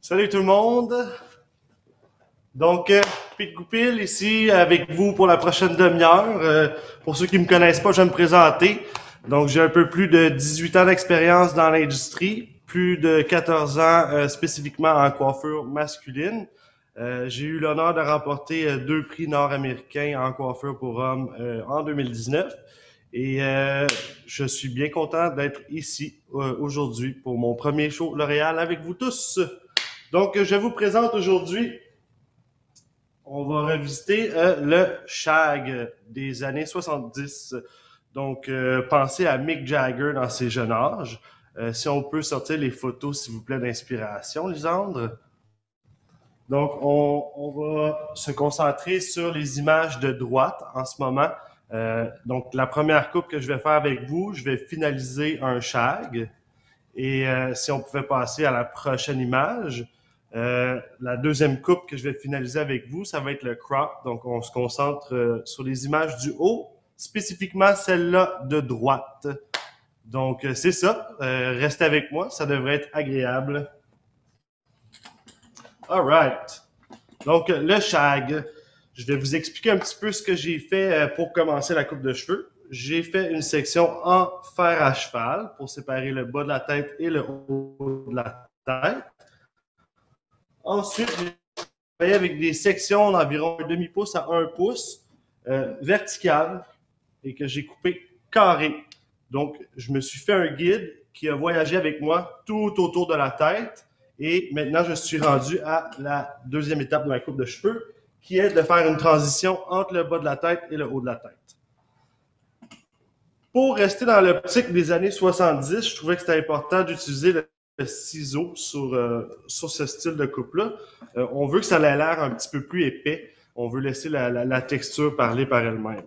Salut tout le monde. Donc, Pete Goupil ici avec vous pour la prochaine demi-heure. Pour ceux qui me connaissent pas, je vais me présenter. Donc, j'ai un peu plus de 18 ans d'expérience dans l'industrie, plus de 14 ans spécifiquement en coiffure masculine. J'ai eu l'honneur de remporter 2 prix nord-américains en coiffure pour hommes en 2019. Et je suis bien content d'être ici aujourd'hui pour mon premier show L'Oréal avec vous tous. Donc, je vous présente aujourd'hui, on va revisiter le shag des années 70. Donc, pensez à Mick Jagger dans ses jeunes âges. Si on peut sortir les photos, s'il vous plaît, d'inspiration, Lisandre. Donc, on va se concentrer sur les images de droite en ce moment. Donc, la première coupe que je vais faire avec vous, je vais finaliser un shag. Et si on pouvait passer à la prochaine image, la deuxième coupe que je vais finaliser avec vous, ça va être le crop. Donc, on se concentre sur les images du haut, spécifiquement celle-là de droite. Donc, c'est ça. Restez avec moi, ça devrait être agréable. All right. Donc, le shag. Je vais vous expliquer un petit peu ce que j'ai fait pour commencer la coupe de cheveux. J'ai fait une section en fer à cheval pour séparer le bas de la tête et le haut de la tête. Ensuite, j'ai travaillé avec des sections d'environ un demi-pouce à 1 pouce verticales et que j'ai coupé carré. Donc, je me suis fait un guide qui a voyagé avec moi tout autour de la tête. Et maintenant, je suis rendu à la deuxième étape de ma coupe de cheveux, qui est de faire une transition entre le bas de la tête et le haut de la tête. Pour rester dans l'optique des années 70, je trouvais que c'était important d'utiliser le ciseau sur ce style de coupe-là. On veut que ça ait l'air un petit peu plus épais. On veut laisser la texture parler par elle-même.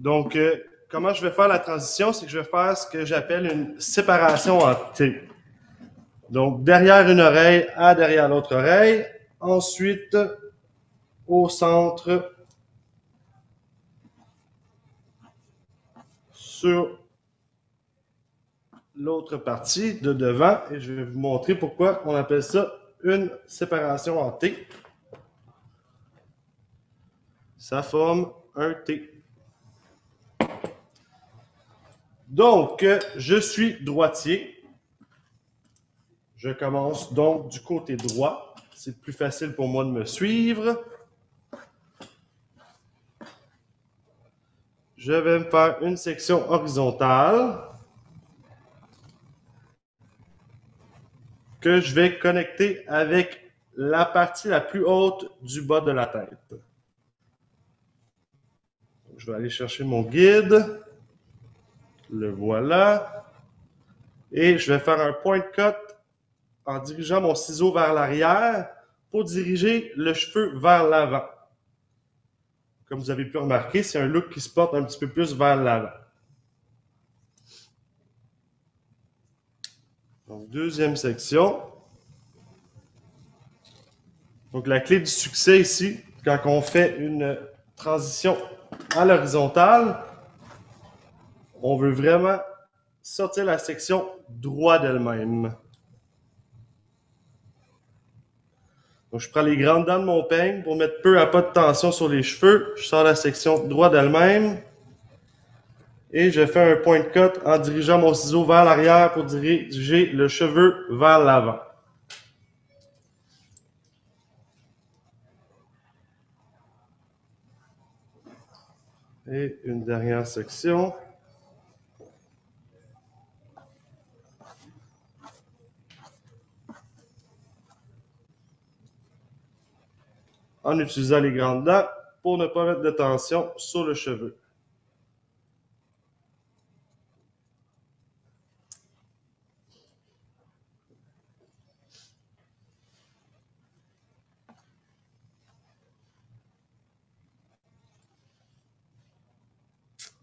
Donc, comment je vais faire la transition? C'est que je vais faire ce que j'appelle une séparation en T. Donc, derrière une oreille à derrière l'autre oreille. Ensuite, au centre, sur l'autre partie de devant. Et je vais vous montrer pourquoi on appelle ça une séparation en T. Ça forme un T. Donc, je suis droitier. Je commence donc du côté droit. C'est plus facile pour moi de me suivre. Je vais me faire une section horizontale que je vais connecter avec la partie la plus haute du bas de la tête. Donc, je vais aller chercher mon guide. Le voilà. Et je vais faire un point cut en dirigeant mon ciseau vers l'arrière pour diriger le cheveu vers l'avant. Comme vous avez pu remarquer, c'est un look qui se porte un petit peu plus vers l'avant. Donc, deuxième section. Donc, la clé du succès ici, quand on fait une transition à l'horizontale, on veut vraiment sortir la section droit d'elle-même. Donc, je prends les grandes dents de mon peigne pour mettre peu à peu de tension sur les cheveux. Je sors la section droit d'elle-même. Et je fais un point cut en dirigeant mon ciseau vers l'arrière pour diriger le cheveu vers l'avant. Et une dernière section. En utilisant les grandes dents pour ne pas mettre de tension sur le cheveu.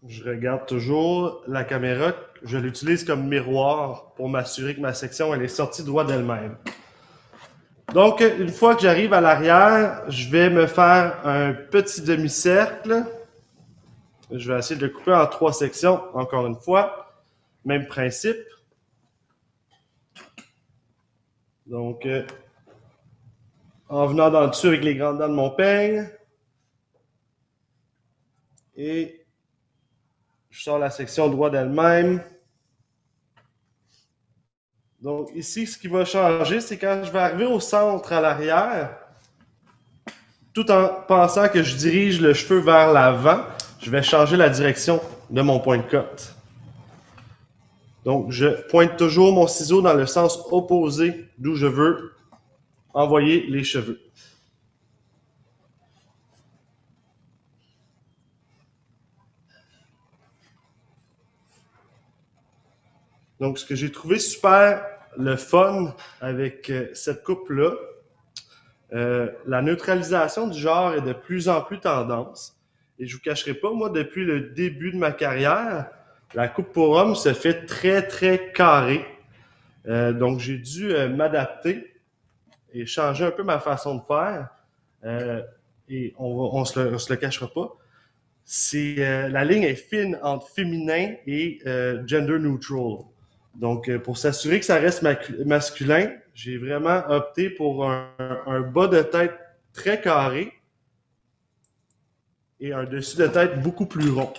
Je regarde toujours la caméra. Je l'utilise comme miroir pour m'assurer que ma section elle est sortie droit d'elle-même. Donc, une fois que j'arrive à l'arrière, je vais me faire un petit demi-cercle. Je vais essayer de le couper en 3 sections, encore une fois. Même principe. Donc, en venant dans le dessus avec les grandes dents de mon peigne. Et je sors la section droite d'elle-même. Donc ici, ce qui va changer, c'est quand je vais arriver au centre à l'arrière, tout en pensant que je dirige le cheveu vers l'avant, je vais changer la direction de mon point de cote. Donc, je pointe toujours mon ciseau dans le sens opposé d'où je veux envoyer les cheveux. Donc, ce que j'ai trouvé super le fun avec cette coupe-là, la neutralisation du genre est de plus en plus tendance. Et je vous cacherai pas, moi, depuis le début de ma carrière, la coupe pour homme se fait très, très carrée. Donc, j'ai dû m'adapter et changer un peu ma façon de faire. Et on se le cachera pas. C'est la ligne est fine entre féminin et gender neutral. Donc, pour s'assurer que ça reste masculin, j'ai vraiment opté pour un bas de tête très carré et un dessus de tête beaucoup plus rond.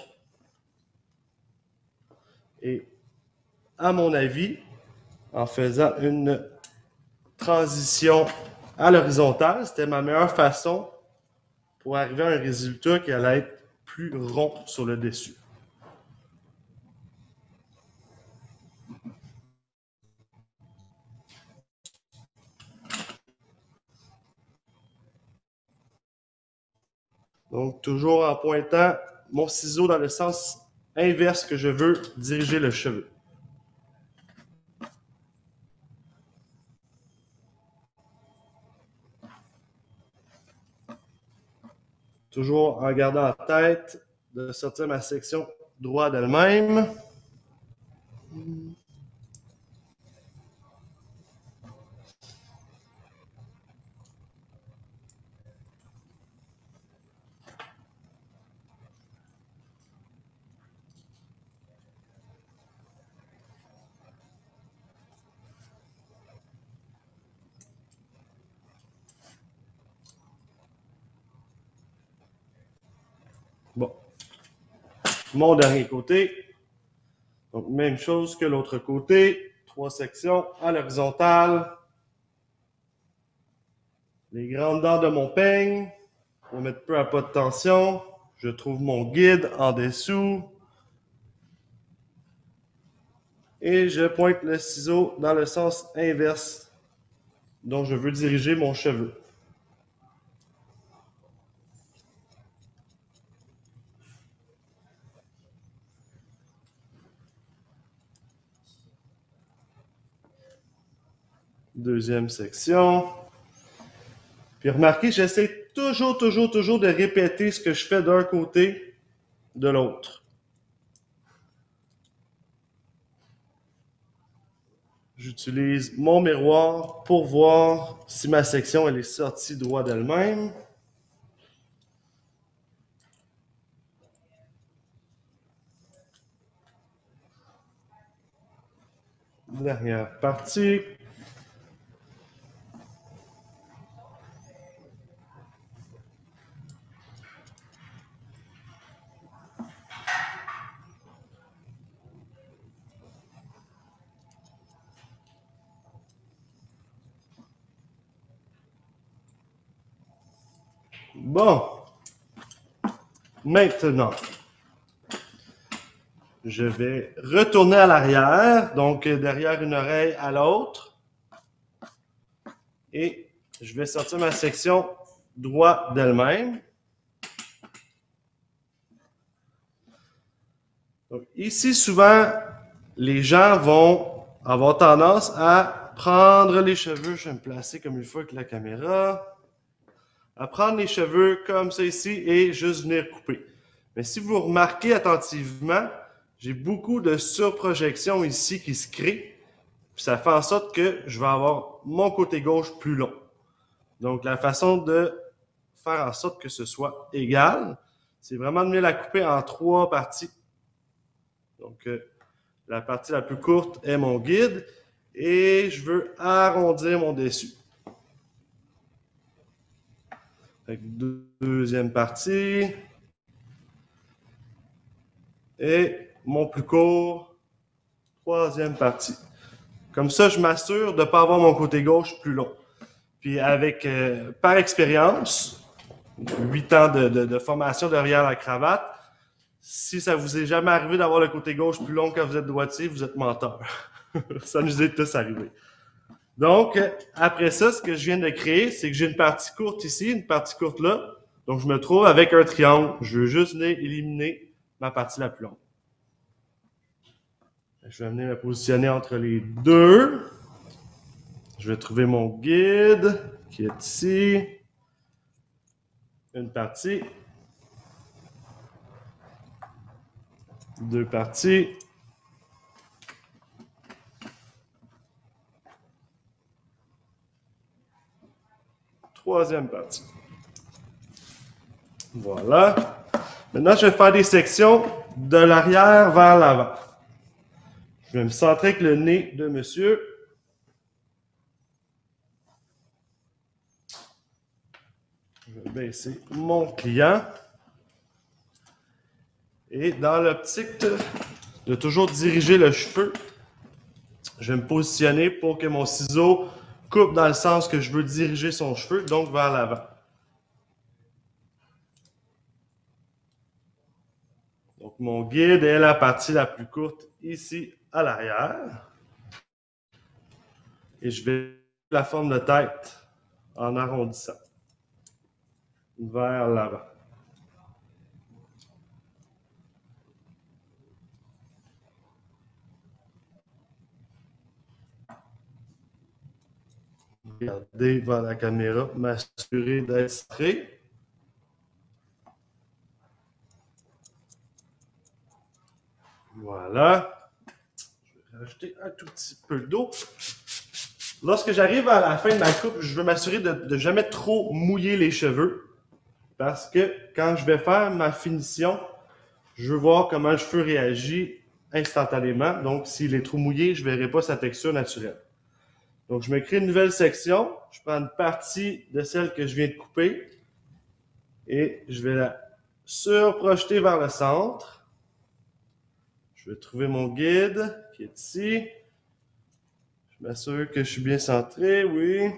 Et à mon avis, en faisant une transition à l'horizontale, c'était ma meilleure façon pour arriver à un résultat qui allait être plus rond sur le dessus. Donc, toujours en pointant mon ciseau dans le sens inverse que je veux diriger le cheveu. Toujours en gardant en tête de sortir ma section droite d'elle-même. Bon. Mon dernier côté. Donc, même chose que l'autre côté. 3 sections à l'horizontale. Les grandes dents de mon peigne. Pour mettre peu à pas de tension. Je trouve mon guide en dessous. Et je pointe le ciseau dans le sens inverse dont je veux diriger mon cheveu. Deuxième section. Puis remarquez, j'essaie toujours de répéter ce que je fais d'un côté de l'autre. J'utilise mon miroir pour voir si ma section elle est sortie droit d'elle-même. Dernière partie. Bon. Maintenant, je vais retourner à l'arrière, donc derrière une oreille à l'autre. Et je vais sortir ma section droite d'elle-même. Donc, ici, souvent, les gens vont avoir tendance à prendre les cheveux. Je vais me placer comme il faut avec la caméra. À prendre les cheveux comme ça ici et juste venir couper. Mais si vous remarquez attentivement, j'ai beaucoup de surprojection ici qui se crée. Puis ça fait en sorte que je vais avoir mon côté gauche plus long. Donc, la façon de faire en sorte que ce soit égal, c'est vraiment de venir la couper en 3 parties. Donc, la partie la plus courte est mon guide et je veux arrondir mon dessus. Fait que deuxième partie. Et mon plus court, troisième partie. Comme ça, je m'assure de ne pas avoir mon côté gauche plus long. Puis avec, par expérience, 8 ans de formation derrière la cravate, si ça vous est jamais arrivé d'avoir le côté gauche plus long quand vous êtes droitier, vous êtes menteur. Ça nous est tous arrivé. Donc, après ça, ce que je viens de créer, c'est que j'ai une partie courte ici, une partie courte là. Donc, je me trouve avec un triangle. Je veux juste venir éliminer ma partie la plus longue. Je vais venir me positionner entre les deux. Je vais trouver mon guide qui est ici. Une partie. Deux parties. Troisième partie. Voilà. Maintenant, je vais faire des sections de l'arrière vers l'avant. Je vais me centrer avec le nez de monsieur. Je vais baisser mon client. Et dans l'optique de toujours diriger le cheveu, je vais me positionner pour que mon ciseau coupe dans le sens que je veux diriger son cheveu, donc vers l'avant. Donc, mon guide est la partie la plus courte ici à l'arrière. Et je vais la forme de tête en arrondissant vers l'avant. Regardez vers la caméra, m'assurer d'être centré. Voilà. Je vais rajouter un tout petit peu d'eau. Lorsque j'arrive à la fin de ma coupe, je veux m'assurer de ne jamais trop mouiller les cheveux. Parce que quand je vais faire ma finition, je veux voir comment le cheveu réagit instantanément. Donc, s'il est trop mouillé, je ne verrai pas sa texture naturelle. Donc, je me crée une nouvelle section. Je prends une partie de celle que je viens de couper et je vais la surprojeter vers le centre. Je vais trouver mon guide qui est ici. Je m'assure que je suis bien centré, oui.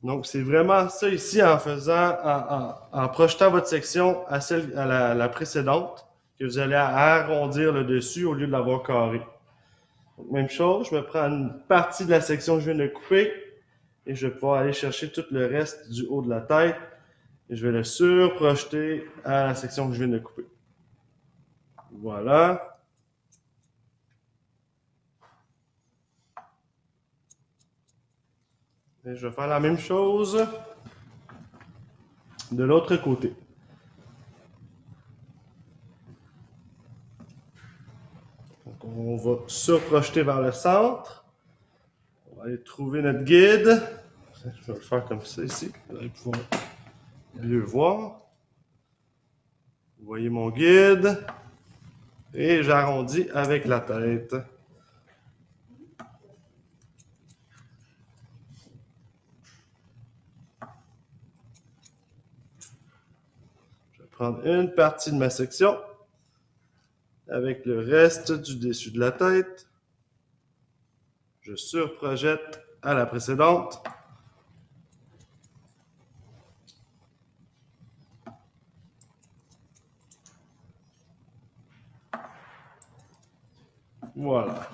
Donc, c'est vraiment ça ici en faisant, en projetant votre section à celle, à la précédente, que vous allez arrondir le dessus au lieu de l'avoir carré. Donc, même chose, je me prends une partie de la section que je viens de couper et je vais pouvoir aller chercher tout le reste du haut de la tête et je vais le surprojeter à la section que je viens de couper. Voilà. Et je vais faire la même chose de l'autre côté. Donc, on va surprojeter vers le centre. On va aller trouver notre guide. Je vais le faire comme ça ici. Vous allez pouvoir mieux voir. Vous voyez mon guide. Et j'arrondis avec la tête. Je vais prendre une partie de ma section avec le reste du dessus de la tête. Je surprojette à la précédente. Voilà.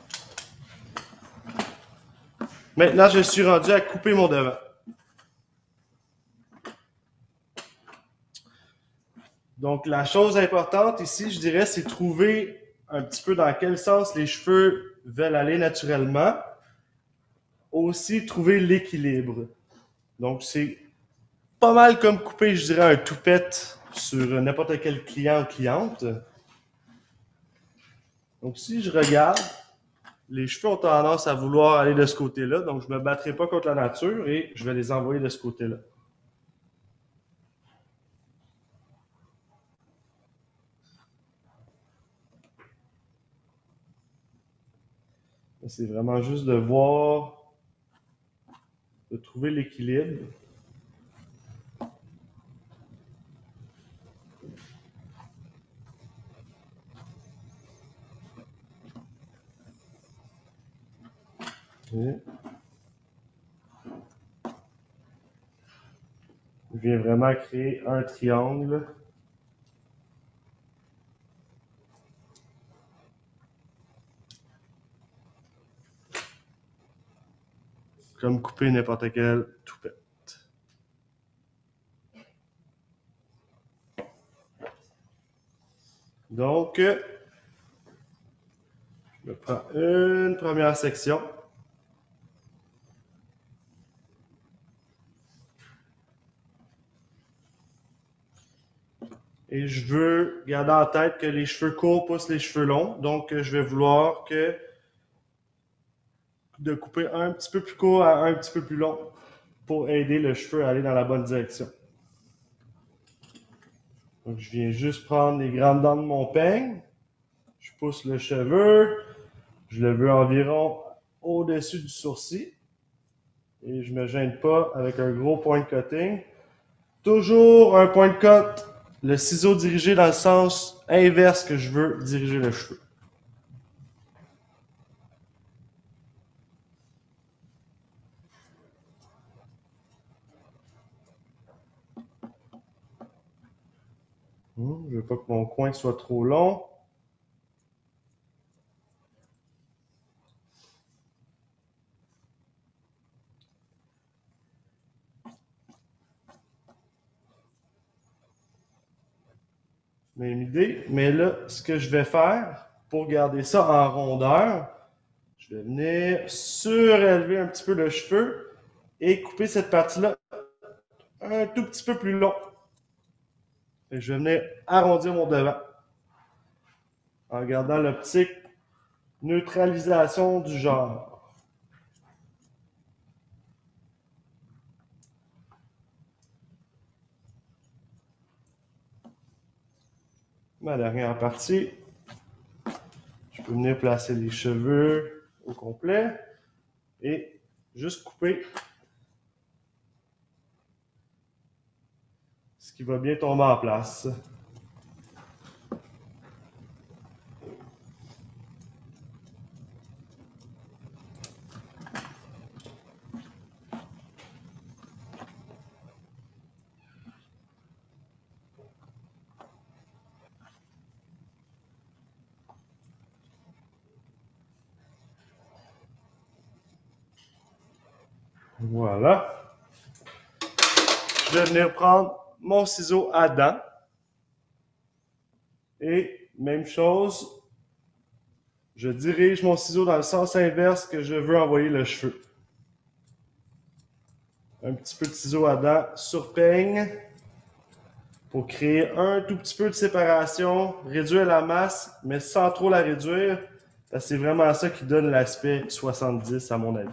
Maintenant, je suis rendu à couper mon devant. Donc, la chose importante ici, je dirais, c'est trouver un petit peu dans quel sens les cheveux veulent aller naturellement. Aussi, trouver l'équilibre. Donc, c'est pas mal comme couper, je dirais, un toupette sur n'importe quel client ou cliente. Donc, si je regarde, les cheveux ont tendance à vouloir aller de ce côté-là, donc je ne me battrai pas contre la nature et je vais les envoyer de ce côté-là. C'est vraiment juste de voir, de trouver l'équilibre. Je viens vraiment créer un triangle. Comme couper n'importe quelle toupette. Donc, je me prends une première section. Et je veux garder en tête que les cheveux courts poussent les cheveux longs. Donc, je vais vouloir de couper un petit peu plus court à un petit peu plus long pour aider le cheveu à aller dans la bonne direction. Donc, je viens juste prendre les grandes dents de mon peigne. Je pousse le cheveu. Je le veux environ au-dessus du sourcil. Et je ne me gêne pas avec un gros point de cutting. Toujours un point de cut, le ciseau dirigé dans le sens inverse que je veux diriger le cheveu. Je ne veux pas que mon coin soit trop long. Même idée. Mais là, ce que je vais faire pour garder ça en rondeur, je vais venir surélever un petit peu le cheveu et couper cette partie-là un tout petit peu plus long. Et je vais venir arrondir mon devant en gardant l'optique neutralisation du genre. Ma dernière partie, je peux venir placer les cheveux au complet et juste couper ce qui va bien tomber en place. Voilà. Je vais venir prendre mon ciseau à dents. Et même chose, je dirige mon ciseau dans le sens inverse que je veux envoyer le cheveu. Un petit peu de ciseau à dents sur peigne pour créer un tout petit peu de séparation, réduire la masse, mais sans trop la réduire. C'est vraiment ça qui donne l'aspect 70 à mon avis.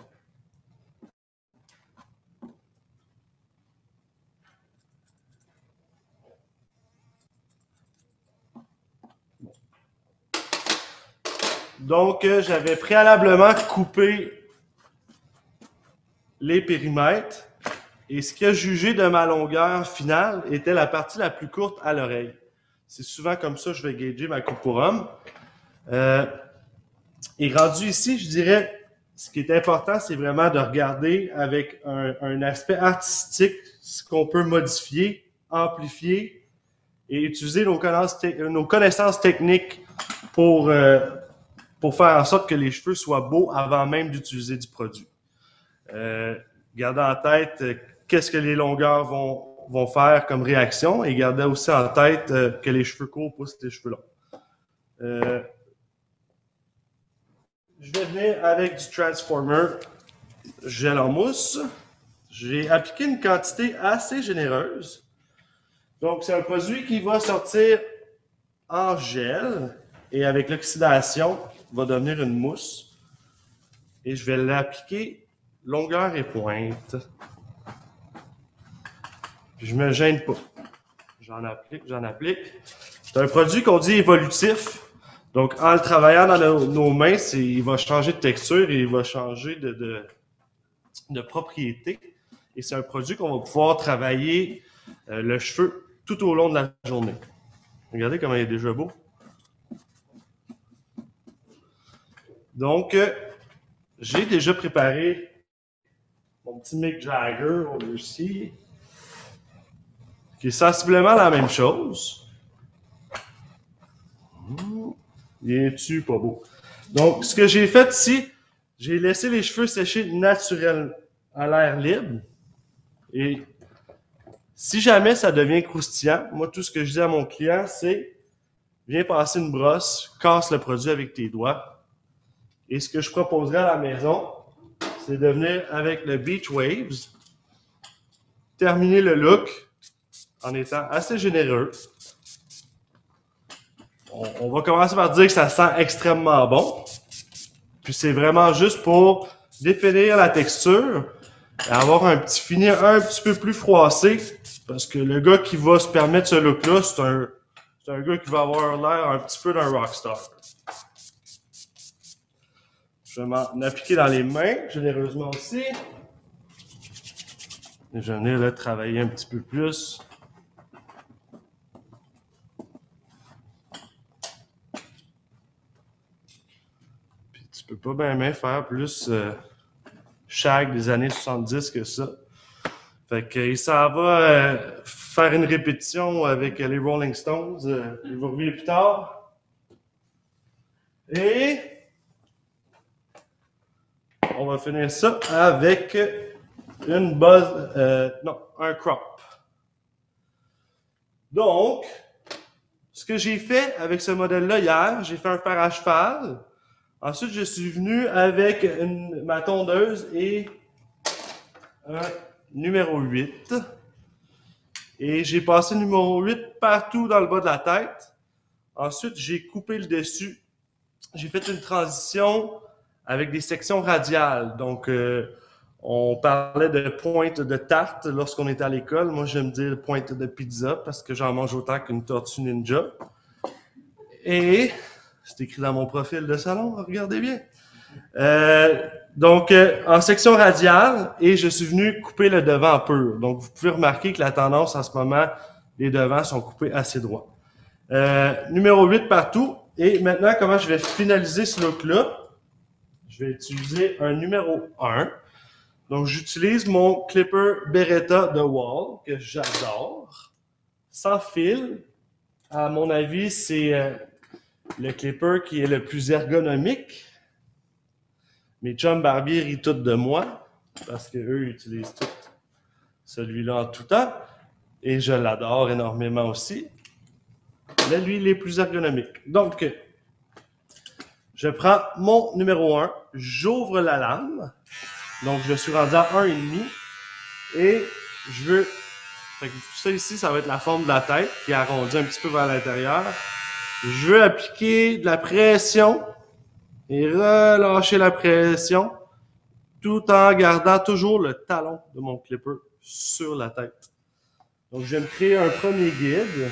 Donc, j'avais préalablement coupé les périmètres et ce qui a jugé de ma longueur finale était la partie la plus courte à l'oreille. C'est souvent comme ça que je vais gager ma coupe pour homme. Et rendu ici, je dirais, ce qui est important, c'est vraiment de regarder avec un aspect artistique ce qu'on peut modifier, amplifier et utiliser nos connaissances techniques pour faire en sorte que les cheveux soient beaux avant même d'utiliser du produit. Gardez en tête qu'est-ce que les longueurs vont faire comme réaction et gardez aussi en tête que les cheveux courts poussent les cheveux longs. Je vais venir avec du Transformer gel en mousse. J'ai appliqué une quantité assez généreuse. Donc, c'est un produit qui va sortir en gel et avec l'oxydation, va devenir une mousse. Et je vais l'appliquer longueur et pointe. Puis je me gêne pas. J'en applique. C'est un produit qu'on dit évolutif. Donc, en le travaillant dans nos mains, il va changer de texture et il va changer de propriété. Et c'est un produit qu'on va pouvoir travailler le cheveu tout au long de la journée. Regardez comment il est déjà beau. Donc, j'ai déjà préparé mon petit Mick Jagger ici, qui est sensiblement la même chose. Viens-tu pas beau? Donc, ce que j'ai fait ici, j'ai laissé les cheveux sécher naturellement à l'air libre. Et si jamais ça devient croustillant, moi, tout ce que je dis à mon client, c'est viens passer une brosse, casse le produit avec tes doigts. Et ce que je proposerais à la maison, c'est de venir avec le Beach Waves, terminer le look en étant assez généreux. On va commencer par dire que ça sent extrêmement bon. Puis c'est vraiment juste pour définir la texture et avoir un petit fini un petit peu plus froissé. Parce que le gars qui va se permettre ce look-là, c'est un gars qui va avoir l'air un petit peu d'un rockstar. Je vais m'en appliquer dans les mains, généreusement aussi. Et je vais venir là travailler un petit peu plus. Puis tu peux pas bien faire plus Shag des années 70 que ça. Fait que il s'en va faire une répétition avec les Rolling Stones. Il va revenir plus tard. Et on va finir ça avec une buzz, non, un crop. Donc, ce que j'ai fait avec ce modèle-là hier, j'ai fait un fer à cheval. Ensuite, je suis venu avec ma tondeuse et un numéro 8. Et j'ai passé le numéro 8 partout dans le bas de la tête. Ensuite, j'ai coupé le dessus. J'ai fait une transition avec des sections radiales. Donc, on parlait de pointe de tarte lorsqu'on était à l'école. Moi, j'aime dire pointe de pizza parce que j'en mange autant qu'une tortue ninja. Et c'est écrit dans mon profil de salon, regardez bien. Donc, en section radiale, et je suis venu couper le devant pur. Donc, vous pouvez remarquer que la tendance en ce moment, les devants sont coupés assez droits. Numéro 8 partout. Et maintenant, comment je vais finaliser ce look-là? Je vais utiliser un numéro 1. Donc, j'utilise mon clipper Beretta de Wahl, que j'adore. Sans fil. À mon avis, c'est le clipper qui est le plus ergonomique. Mes chums barbiers rient tous de moi, parce qu'eux utilisent tout celui-là en tout temps. Et je l'adore énormément aussi. Mais lui, il est plus ergonomique. Donc, je prends mon numéro 1, j'ouvre la lame. Donc, je suis rendu à 1,5. Et je veux... Fait que ça ici, ça va être la forme de la tête qui est arrondie un petit peu vers l'intérieur. Je veux appliquer de la pression et relâcher la pression tout en gardant toujours le talon de mon clipper sur la tête. Donc, je vais me créer un premier guide.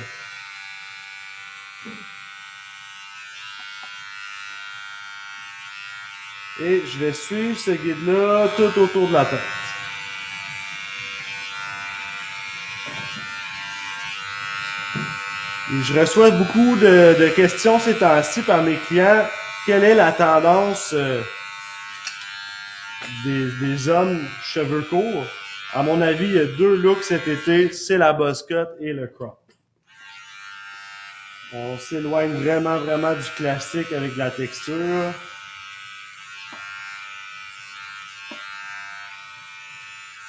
Et je vais suivre ce guide-là tout autour de la tête. Et je reçois beaucoup de questions ces temps-ci par mes clients. Quelle est la tendance des hommes cheveux courts? À mon avis, il y a deux looks cet été, c'est la buzz cut et le crop. On s'éloigne vraiment du classique avec la texture.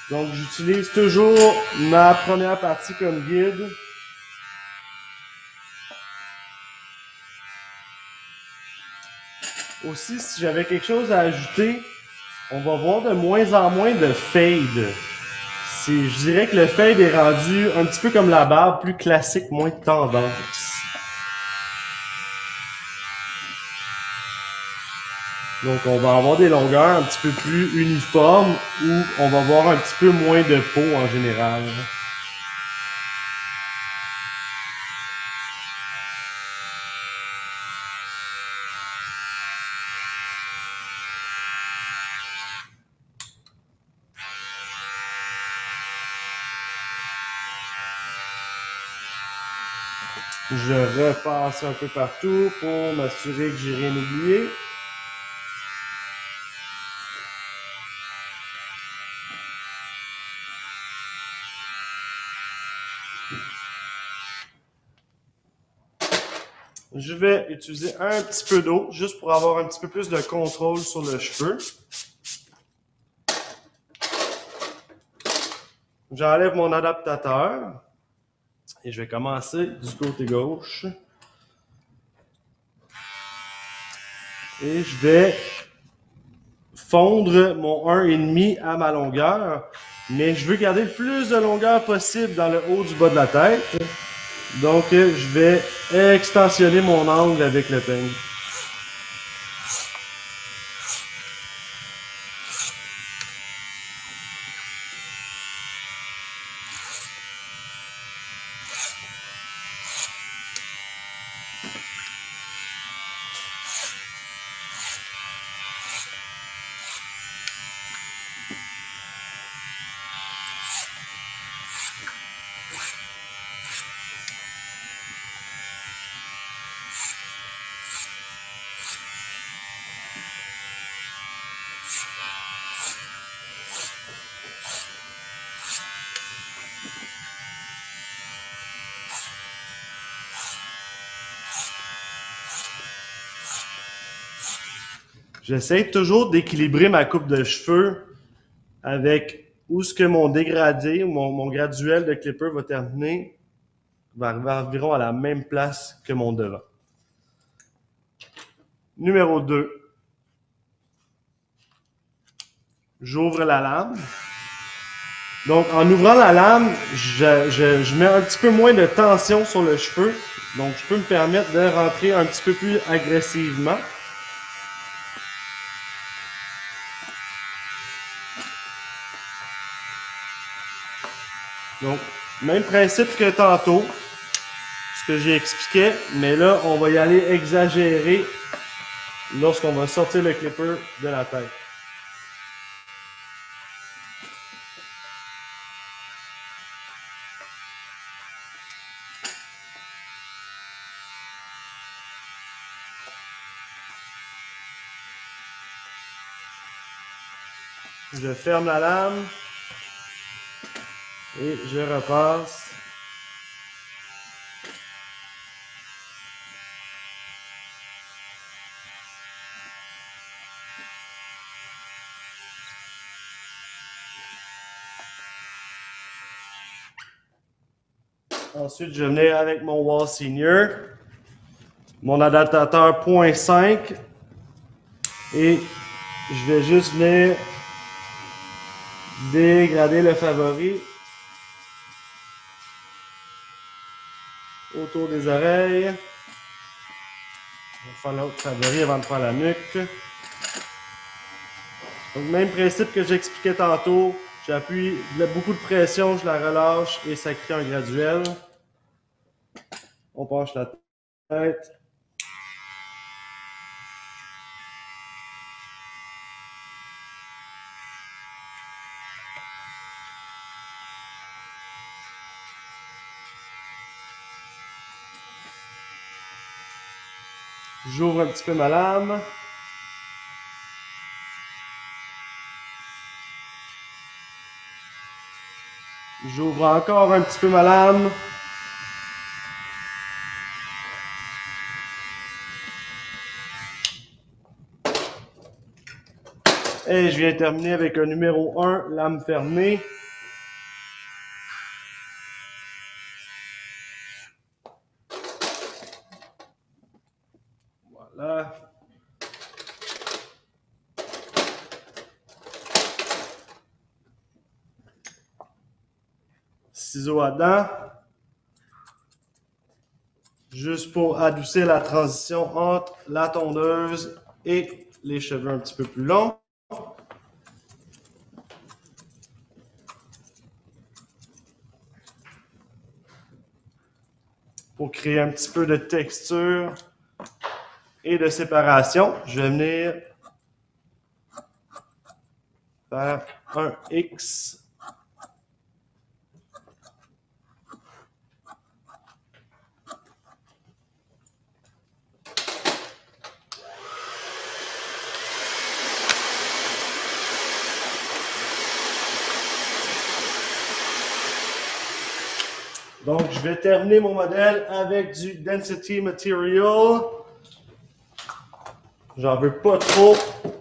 Donc, j'utilise toujours ma première partie comme guide. Aussi, si j'avais quelque chose à ajouter, on va voir de moins en moins de fade. Je dirais que le fade est rendu un petit peu comme la barbe, plus classique, moins de tendance. Donc, on va avoir des longueurs un petit peu plus uniformes où on va avoir un petit peu moins de peau en général. Je repasse un peu partout pour m'assurer que j'ai rien oublié. Je vais utiliser un petit peu d'eau juste pour avoir un petit peu plus de contrôle sur le cheveu. J'enlève mon adaptateur et je vais commencer du côté gauche. Et je vais fondre mon 1,5 à ma longueur, mais je veux garder le plus de longueur possible dans le haut du bas de la tête. Donc, je vais extensionner mon angle avec le peigne. J'essaie toujours d'équilibrer ma coupe de cheveux avec où ce que mon dégradé ou mon graduel de clipper va terminer, va arriver environ à la même place que mon devant. Numéro 2. J'ouvre la lame. Donc, en ouvrant la lame, je mets un petit peu moins de tension sur le cheveu. Donc, je peux me permettre de rentrer un petit peu plus agressivement. Donc, même principe que tantôt, ce que j'ai expliqué, mais là, on va y aller exagérer lorsqu'on va sortir le clipper de la tête. Je ferme la lame et je repasse. Ensuite, je venais avec mon Wahl Senior, mon adaptateur 0.5 et je vais juste venir dégrader le favori autour des oreilles. On va faire l'autre favori avant de faire la nuque. Donc, même principe que j'expliquais tantôt, j'appuie beaucoup de pression, je la relâche et ça crée un graduel. On penche la tête. J'ouvre un petit peu ma lame. J'ouvre encore un petit peu ma lame. Et je viens terminer avec un numéro 1, lame fermée. Voilà. Ciseaux à dents. Juste pour adoucir la transition entre la tondeuse et les cheveux un petit peu plus longs. Pour créer un petit peu de texture et de séparation, je vais venir faire un X. Donc, je vais terminer mon modèle avec du Density Material. J'en veux pas trop.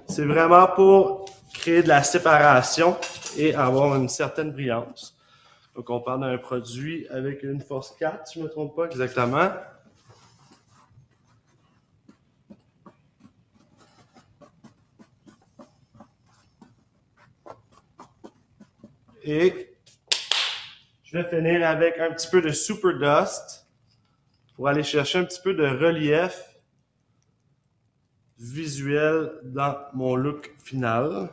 C'est vraiment pour créer de la séparation et avoir une certaine brillance. Donc, on parle d'un produit avec une force 4, si je ne me trompe pas exactement. Et je vais finir avec un petit peu de Super Dust pour aller chercher un petit peu de relief visuel dans mon look final.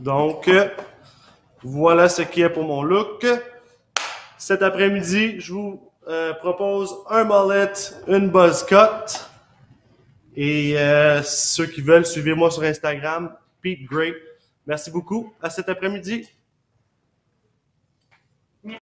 Donc, voilà ce qui est pour mon look. Cet après-midi, je vous propose un mullet, une buzz cut. Et ceux qui veulent, suivez-moi sur Instagram, Pete Gray. Merci beaucoup. À cet après-midi.